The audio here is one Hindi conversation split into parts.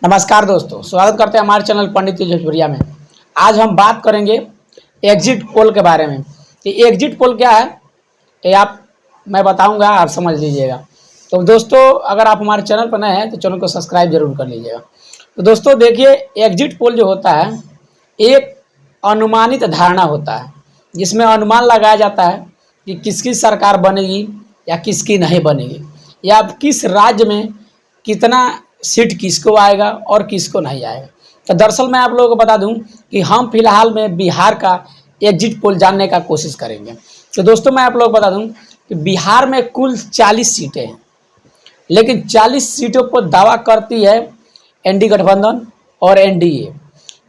नमस्कार दोस्तों, स्वागत करते हैं हमारे चैनल पंडित भोजपुरिया में। आज हम बात करेंगे एग्जिट पोल के बारे में। कि एग्जिट पोल क्या है ये मैं बताऊंगा, आप समझ लीजिएगा। तो दोस्तों, अगर आप हमारे चैनल पर नए हैं तो चैनल को सब्सक्राइब जरूर कर लीजिएगा। तो दोस्तों देखिए, एग्जिट पोल जो होता है एक अनुमानित धारणा होता है, जिसमें अनुमान लगाया जाता है कि किसकी सरकार बनेगी या किसकी नहीं बनेगी, या किस राज्य में कितना सीट किसको आएगा और किसको नहीं आएगा। तो दरअसल मैं आप लोगों को बता दूं कि हम फिलहाल में बिहार का एग्जिट पोल जानने का कोशिश करेंगे। तो दोस्तों मैं आप लोगों को बता दूं कि बिहार में कुल 40 सीटें हैं, लेकिन 40 सीटों पर दावा करती है एनडी गठबंधन और एनडीए।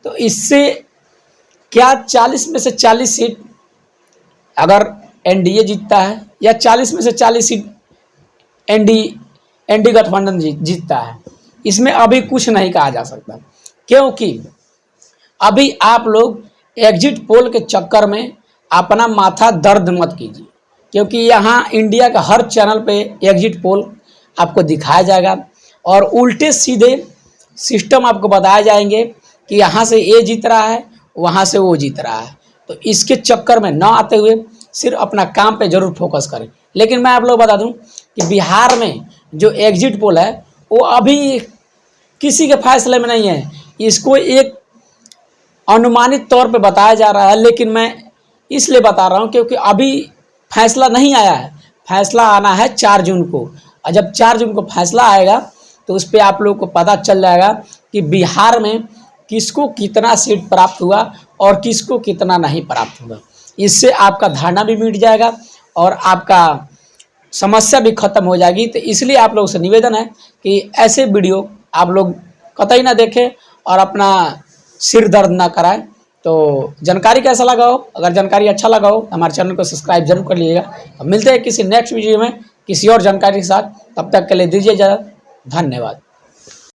तो इससे क्या 40 में से 40 सीट अगर एनडीए जीतता है या 40 में से 40 सीट एनडी गठबंधन जीतता है, इसमें अभी कुछ नहीं कहा जा सकता, क्योंकि अभी आप लोग एग्जिट पोल के चक्कर में अपना माथा दर्द मत कीजिए, क्योंकि यहाँ इंडिया का हर चैनल पे एग्जिट पोल आपको दिखाया जाएगा और उल्टे सीधे सिस्टम आपको बताए जाएंगे कि यहाँ से ये जीत रहा है, वहाँ से वो जीत रहा है। तो इसके चक्कर में न आते हुए सिर्फ अपना काम पे जरूर फोकस करें। लेकिन मैं आप लोग बता दूं कि बिहार में जो एग्जिट पोल है वो अभी किसी के फैसले में नहीं है, इसको एक अनुमानित तौर पे बताया जा रहा है। लेकिन मैं इसलिए बता रहा हूँ क्योंकि अभी फैसला नहीं आया है, फैसला आना है 4 जून को। और जब 4 जून को फैसला आएगा तो उस पर आप लोगों को पता चल जाएगा कि बिहार में किसको कितना सीट प्राप्त हुआ और किसको कितना नहीं प्राप्त हुआ। इससे आपका धारणा भी मिट जाएगा और आपका समस्या भी खत्म हो जाएगी। तो इसलिए आप लोगों से निवेदन है कि ऐसे वीडियो आप लोग कतई ना देखें और अपना सिर दर्द ना कराएं। तो जानकारी कैसा लगा हो, अगर जानकारी अच्छा लगा हो तो हमारे चैनल को सब्सक्राइब जरूर कर लीजिएगा। अब मिलते हैं किसी नेक्स्ट वीडियो में किसी और जानकारी के साथ। तब तक के लिए दीजिए इजाज़त। धन्यवाद।